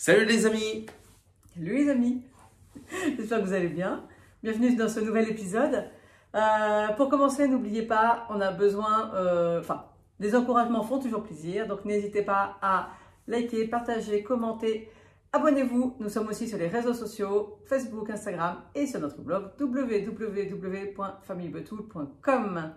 Salut les amis! Salut les amis! J'espère que vous allez bien. Bienvenue dans ce nouvel épisode. Pour commencer, n'oubliez pas, on a besoin, les encouragements font toujours plaisir, donc n'hésitez pas à liker, partager, commenter, abonnez-vous. Nous sommes aussi sur les réseaux sociaux, Facebook, Instagram et sur notre blog www.famillebetool.com.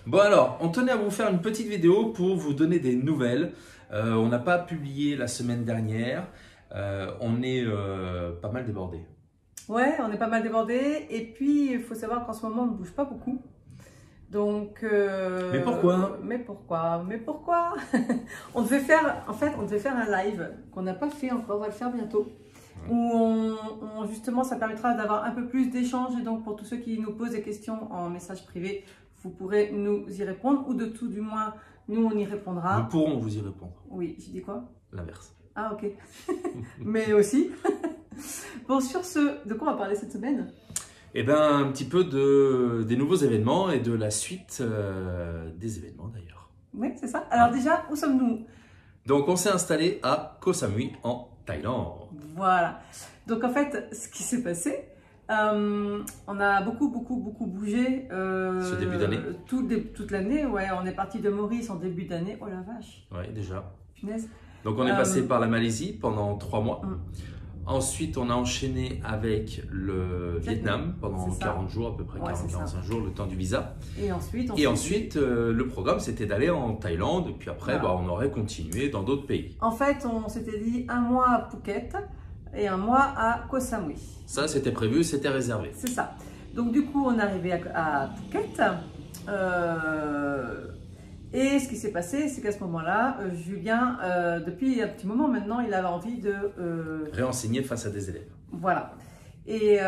Bon alors, on tenait à vous faire une petite vidéo pour vous donner des nouvelles. On n'a pas publié la semaine dernière, on est pas mal débordé. Ouais, on est pas mal débordé et puis il faut savoir qu'en ce moment on ne bouge pas beaucoup. Donc, Mais pourquoi? Mais pourquoi on devait faire, on devait faire un live qu'on n'a pas fait encore, on va le faire bientôt. Où justement, ça permettra d'avoir un peu plus d'échanges. Et donc, pour tous ceux qui nous posent des questions en message privé, vous pourrez nous y répondre. Ou de tout du moins, nous, on y répondra. Nous pourrons vous y répondre. Oui, j'ai dit quoi? L'inverse. Ah, ok. Mais aussi. Bon, sur ce, de quoi on va parler cette semaine? Eh bien, un petit peu des nouveaux événements et de la suite des événements d'ailleurs. Oui, c'est ça. Alors déjà, où sommes-nous? Donc, on s'est installé à Koh Samui en Thaïlande. Voilà. Donc en fait, ce qui s'est passé, on a beaucoup bougé. Ce début d'année. Toute l'année, ouais. On est parti de Maurice en début d'année. Oh la vache. Oui, déjà. Punaise. Donc, on est passé par la Malaisie pendant 3 mois. Mm. Ensuite, on a enchaîné avec le Vietnam pendant 40 jours à peu près, 40-45 jours, le temps du visa. Et ensuite, le programme, c'était d'aller en Thaïlande. Et puis après, voilà. on aurait continué dans d'autres pays. En fait, on s'était dit un mois à Phuket et un mois à Koh Samui. Ça, c'était prévu, c'était réservé. C'est ça. Donc du coup, on est arrivé à Phuket. Et ce qui s'est passé, c'est qu'à ce moment-là, Julien, depuis un petit moment maintenant, il avait envie de... réenseigner face à des élèves. Voilà. Et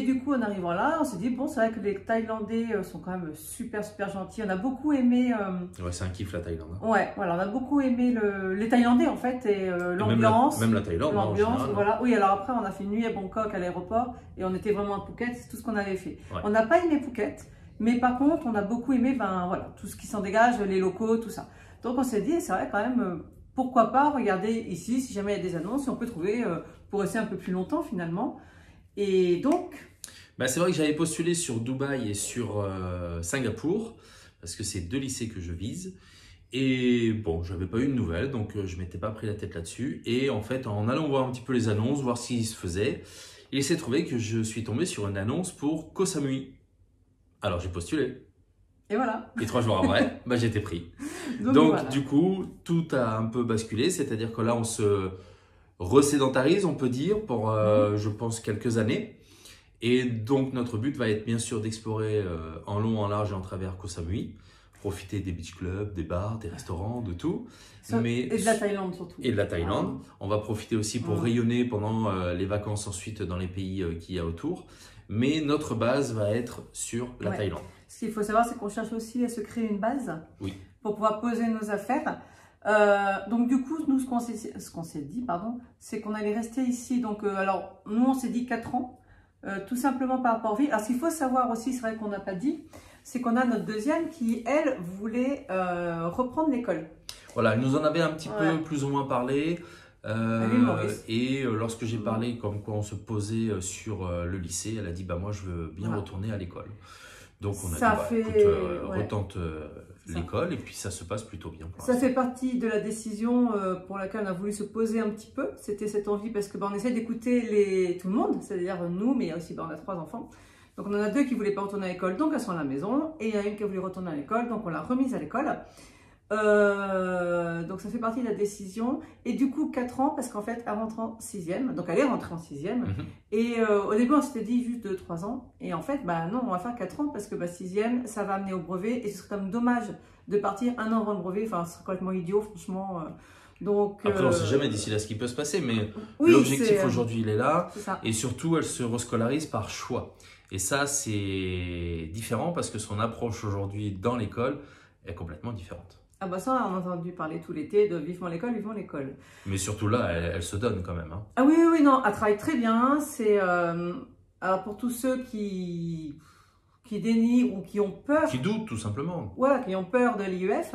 du coup, en arrivant là, on s'est dit, bon, c'est vrai que les Thaïlandais sont quand même super gentils. On a beaucoup aimé... Ouais, c'est un kiff la Thaïlande. Hein. Ouais, voilà, on a beaucoup aimé les Thaïlandais en fait, et l'ambiance. Même la Thaïlande, l'ambiance, hein, voilà. Oui, alors après, on a fait une nuit à Bangkok à l'aéroport, et on était vraiment à Phuket, c'est tout ce qu'on avait fait. Ouais. On n'a pas aimé Phuket. Mais par contre, on a beaucoup aimé voilà, tout ce qui s'en dégage, les locaux, tout ça. Donc on s'est dit, c'est vrai quand même, pourquoi pas regarder ici, si jamais il y a des annonces, si on peut trouver pour rester un peu plus longtemps finalement. Et donc... Ben, c'est vrai que j'avais postulé sur Dubaï et sur Singapour, parce que c'est 2 lycées que je vise. Et bon, je n'avais pas eu de nouvelles, donc je ne m'étais pas pris la tête là-dessus. Et en fait, en allant voir un petit peu les annonces, voir ce qui se faisait, il s'est trouvé que je suis tombé sur une annonce pour Koh Samui. Alors j'ai postulé. Et voilà. Et 3 jours après, j'ai été pris. Donc voilà. Du coup, tout a un peu basculé. C'est-à-dire que là, on se resédentarise, on peut dire, pour je pense quelques années. Et donc notre but va être bien sûr d'explorer en long, en large et en travers Koh Samui. Profiter des beach clubs, des bars, des restaurants, de tout. Et de la Thaïlande surtout. Et de la Thaïlande. On va profiter aussi pour rayonner pendant les vacances ensuite dans les pays qu'il y a autour. Mais notre base va être sur la Thaïlande. Ce qu'il faut savoir, c'est qu'on cherche aussi à se créer une base pour pouvoir poser nos affaires. Donc du coup, nous, ce qu'on s'est dit, c'est qu'on allait rester ici. Donc, alors, nous, on s'est dit 4 ans, tout simplement par rapport à vie. Alors, ce qu'il faut savoir aussi, c'est vrai qu'on n'a pas dit, c'est qu'on a notre deuxième qui, elle, voulait reprendre l'école. Voilà, elle nous en avait un petit peu plus ou moins parlé. Et lorsque j'ai parlé comme quoi on se posait sur le lycée, elle a dit moi je veux bien retourner à l'école. Donc on a dit écoute, retente l'école et puis ça se passe plutôt bien. Ça fait partie de la décision pour laquelle on a voulu se poser un petit peu. C'était cette envie parce que on essaie d'écouter tout le monde, c'est-à-dire nous, mais aussi on a 3 enfants. Donc on en a 2 qui ne voulaient pas retourner à l'école, donc elles sont à la maison. Et il y en a une qui a voulu retourner à l'école, donc on l'a remise à l'école. Donc ça fait partie de la décision. Et du coup 4 ans parce qu'en fait elle rentre en 6e. Donc elle est rentrée en 6e. Et au début on s'était dit juste 2-3 ans. Et en fait non, on va faire 4 ans parce que 6e ça va amener au brevet. Et ce serait comme dommage de partir un an avant le brevet. Enfin ce serait complètement idiot franchement. Donc, après, on ne sait jamais d'ici là ce qui peut se passer, mais l'objectif aujourd'hui, il est là. Et surtout, elle se rescolarise par choix. Et ça, c'est différent parce que son approche aujourd'hui dans l'école est complètement différente. Ah bah ça, on a entendu parler tout l'été de vivement l'école, vivement l'école. Mais surtout là, elle se donne quand même. Hein. Ah oui, oui, non, elle travaille très bien. C'est alors pour tous ceux qui dénient ou qui ont peur. Qui doutent tout simplement. Voilà, qui ont peur de l'IEF.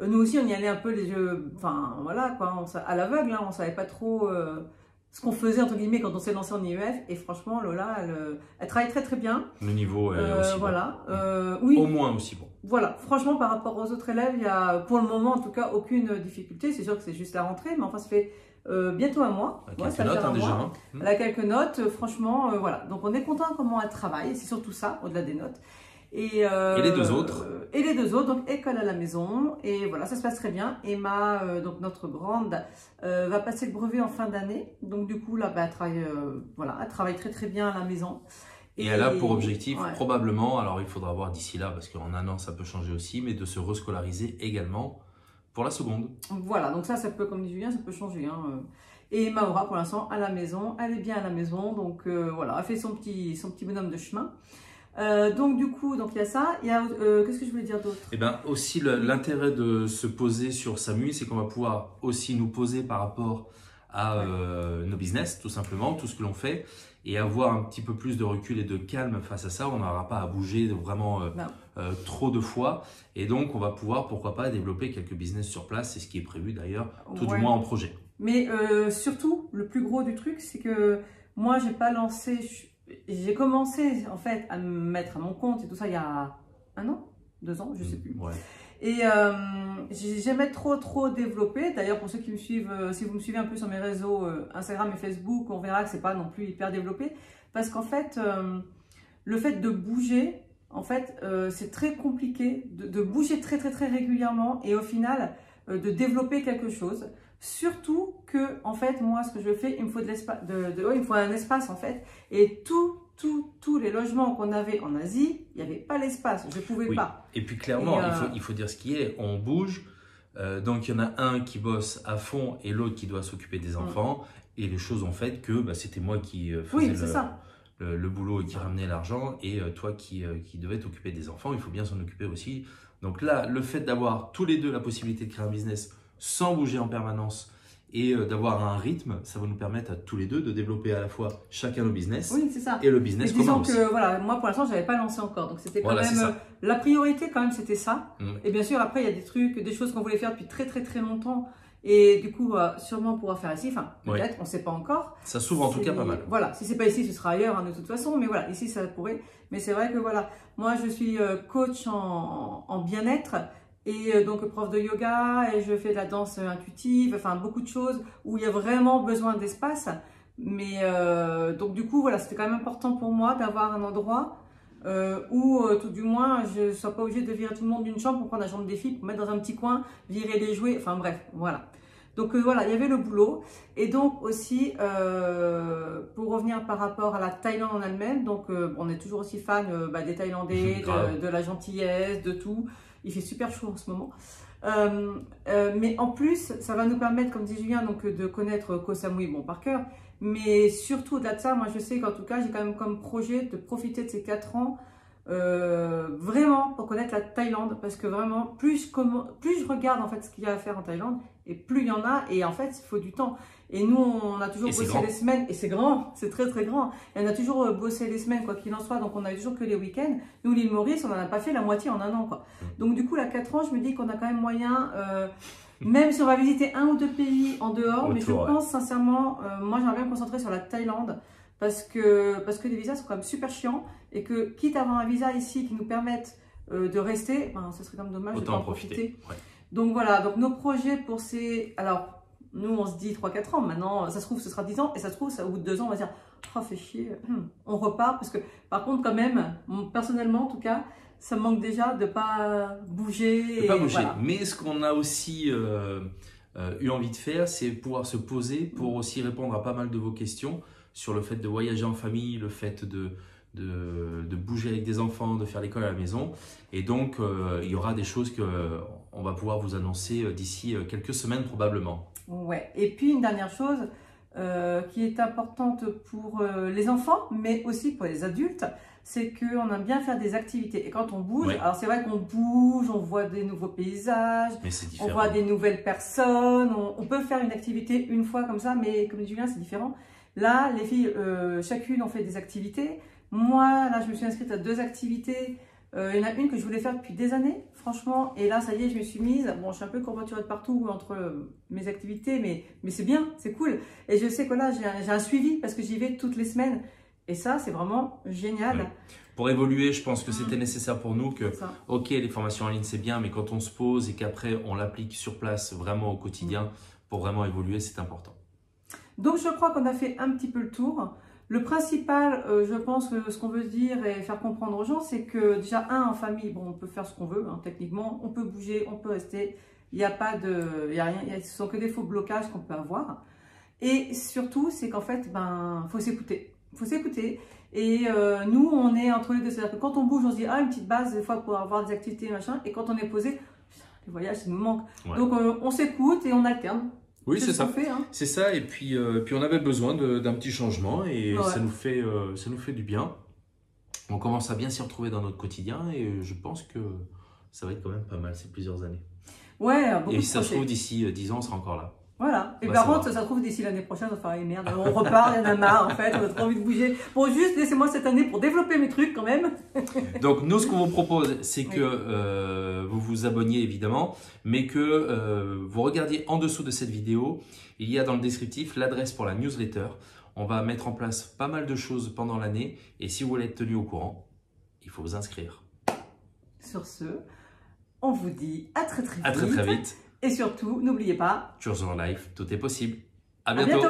Nous aussi, on y allait un peu les yeux, enfin voilà quoi, à l'aveugle, hein, on savait pas trop ce qu'on faisait entre guillemets quand on s'est lancé en IEF. Et franchement, Lola, elle travaille très très bien. Le niveau est aussi voilà, bon. Oui. Au moins aussi bon. Voilà, franchement, par rapport aux autres élèves, il y a pour le moment en tout cas aucune difficulté. C'est sûr que c'est juste la rentrée, mais enfin, ça fait bientôt un mois. Quelques notes hein, déjà. Hein. Elle a quelques notes, franchement, voilà. Donc on est content comment elle travaille, c'est surtout ça, au-delà des notes. Et les deux autres Et les deux autres, donc école à la maison. Et voilà, ça se passe très bien. Emma, donc notre grande, va passer le brevet en fin d'année. Donc du coup, là, bah, elle travaille très très bien à la maison. Et elle a pour objectif, probablement, alors il faudra voir d'ici là, parce qu'en un an, ça peut changer aussi, mais de se rescolariser également pour la seconde. Voilà, donc ça peut, comme dit Julien, ça peut changer. Hein. Et Maura, pour l'instant, à la maison, elle est bien à la maison. Donc voilà, elle fait son petit bonhomme de chemin. Donc du coup, donc il y a ça. Il y a qu'est-ce que je voulais dire d'autre? Eh bien aussi l'intérêt de se poser sur SAMU, c'est qu'on va pouvoir aussi nous poser par rapport à nos business, tout simplement, tout ce que l'on fait, et avoir un petit peu plus de recul et de calme face à ça. On n'aura pas à bouger vraiment trop de fois, et donc on va pouvoir, pourquoi pas, développer quelques business sur place. C'est ce qui est prévu d'ailleurs, tout du moins en projet. Mais surtout, le plus gros du truc, c'est que moi, j'ai pas lancé. J'ai commencé en fait à me mettre à mon compte et tout ça il y a 1 an, 2 ans, je sais plus. Ouais. Et j'ai jamais trop développé. D'ailleurs, pour ceux qui me suivent, si vous me suivez un peu sur mes réseaux Instagram et Facebook, on verra que c'est pas non plus hyper développé. Parce qu'en fait, le fait de bouger, en fait, c'est très compliqué de bouger très régulièrement et au final, de développer quelque chose. Surtout que, en fait, moi, ce que je fais, il me faut de l'espace, il me faut un espace, en fait. Et tous les logements qu'on avait en Asie, il n'y avait pas l'espace. Je ne pouvais pas. Et puis, clairement, il faut dire ce qui est. On bouge. Donc, il y en a un qui bosse à fond et l'autre qui doit s'occuper des enfants. Et les choses ont fait que c'était moi qui faisais le boulot et qui ramenait l'argent. Et toi qui devais t'occuper des enfants, il faut bien s'en occuper aussi. Donc là, le fait d'avoir tous les deux la possibilité de créer un business sans bouger en permanence et d'avoir un rythme, ça va nous permettre à tous les deux de développer à la fois chacun nos business et le business commun aussi. Disons que voilà, moi pour l'instant je n'avais pas lancé encore, donc c'était quand même la priorité quand même c'était ça. Et bien sûr après il y a des trucs, des choses qu'on voulait faire depuis très longtemps et du coup sûrement on pourra faire ici, enfin peut-être, on ne sait pas encore. Ça s'ouvre en tout cas pas mal. Voilà, si c'est pas ici ce sera ailleurs hein, de toute façon, mais voilà, ici ça pourrait. Mais c'est vrai que voilà, moi je suis coach en bien-être. Et donc prof de yoga et je fais de la danse intuitive, enfin beaucoup de choses où il y a vraiment besoin d'espace. Mais donc du coup voilà, c'était quand même important pour moi d'avoir un endroit où tout du moins je ne sois pas obligée de virer tout le monde d'une chambre pour prendre la chambre des filles, pour mettre dans un petit coin, virer les jouets, enfin bref, voilà. Donc voilà, il y avait le boulot. Et donc aussi, pour revenir par rapport à la Thaïlande en elle-même, donc on est toujours aussi fan des Thaïlandais, de la gentillesse, de tout. Il fait super chaud en ce moment. Mais en plus, ça va nous permettre, comme dit Julien, donc, de connaître Koh Samui par cœur. Mais surtout, au-delà de ça, moi je sais qu'en tout cas, j'ai quand même comme projet de profiter de ces 4 ans vraiment pour connaître la Thaïlande. Parce que vraiment, plus je regarde en fait ce qu'il y a à faire en Thaïlande, et plus il y en a. Et en fait, il faut du temps. Et nous, on a toujours bossé les semaines, et c'est grand, c'est très grand. Et on a toujours bossé les semaines, quoi qu'il en soit, donc on a toujours que les week-ends. Nous, l'île Maurice, on n'en a pas fait la moitié en 1 an, quoi. Donc du coup, là, 4 ans, je me dis qu'on a quand même moyen, même si on va visiter 1 ou 2 pays en dehors, mais je pense sincèrement, moi j'aimerais bien me concentrer sur la Thaïlande, parce que les visas sont quand même super chiants, et que quitte à avoir un visa ici qui nous permette de rester, ce serait quand même dommage de ne pas en profiter. Ouais. Donc voilà, donc nos projets pour ces... Alors, nous, on se dit 3-4 ans. Maintenant, ça se trouve, ce sera 10 ans. Et ça se trouve, au bout de 2 ans, on va dire « Oh, fait chier, on repart. » Parce que, par contre, quand même, personnellement, en tout cas, ça me manque déjà de ne pas bouger. Voilà. Mais ce qu'on a aussi eu envie de faire, c'est pouvoir se poser pour aussi répondre à pas mal de vos questions sur le fait de voyager en famille, le fait de bouger avec des enfants, de faire l'école à la maison. Et donc, il y aura des choses on va pouvoir vous annoncer d'ici quelques semaines probablement. Ouais. Et puis une dernière chose qui est importante pour les enfants, mais aussi pour les adultes, c'est qu'on aime bien faire des activités. Et quand on bouge, oui. Alors c'est vrai qu'on bouge, on voit des nouveaux paysages, on voit des nouvelles personnes, on peut faire une activité une fois comme ça, mais comme dit Julien, c'est différent. Là, les filles, chacune ont fait des activités. Moi, là, je me suis inscrite à 2 activités. Il y en a une que je voulais faire depuis des années, franchement. Et là, ça y est, je me suis mise. Bon, je suis un peu courbaturée de partout entre mes activités, mais c'est bien, c'est cool. Et je sais que là, j'ai un suivi parce que j'y vais toutes les semaines. Et ça, c'est vraiment génial. Oui. Pour évoluer, je pense que c'était nécessaire pour nous que, ok, les formations en ligne, c'est bien, mais quand on se pose et qu'après, on l'applique sur place vraiment au quotidien, pour vraiment évoluer, c'est important. Donc, je crois qu'on a fait un petit peu le tour. Le principal, je pense que ce qu'on veut dire et faire comprendre aux gens, c'est que déjà, en famille, bon, on peut faire ce qu'on veut, hein, techniquement, on peut bouger, on peut rester. Il n'y a pas de, il y a rien, ce sont que des faux blocages qu'on peut avoir. Et surtout, c'est qu'en fait, faut s'écouter. Il faut s'écouter. Et nous, on est entre les deux. C'est-à-dire que quand on bouge, on se dit, une petite base, des fois, pour avoir des activités, machin. Et quand on est posé, le voyage, ça nous manque. Ouais. Donc, on s'écoute et on alterne. Oui, c'est ça. Hein. C'est ça. Et puis on avait besoin d'un petit changement et ouais. ça nous fait du bien. On commence à bien s'y retrouver dans notre quotidien et je pense que ça va être quand même pas mal ces plusieurs années. Ouais, beaucoup et si ça se trouve, d'ici 10 ans, on sera encore là. Voilà. Et par contre, ça se trouve, d'ici l'année prochaine, on va faire merde. On repart, il y en a marre, en fait. On a trop envie de bouger. Bon, juste laissez-moi cette année pour développer mes trucs quand même. Donc, nous, ce qu'on vous propose, c'est que vous vous abonniez évidemment, mais que vous regardiez en dessous de cette vidéo. Il y a dans le descriptif l'adresse pour la newsletter. On va mettre en place pas mal de choses pendant l'année. Et si vous voulez être tenu au courant, il faut vous inscrire. Sur ce, on vous dit à très vite. À très vite. Et surtout, n'oubliez pas, Choose Your Life, tout est possible. À bientôt.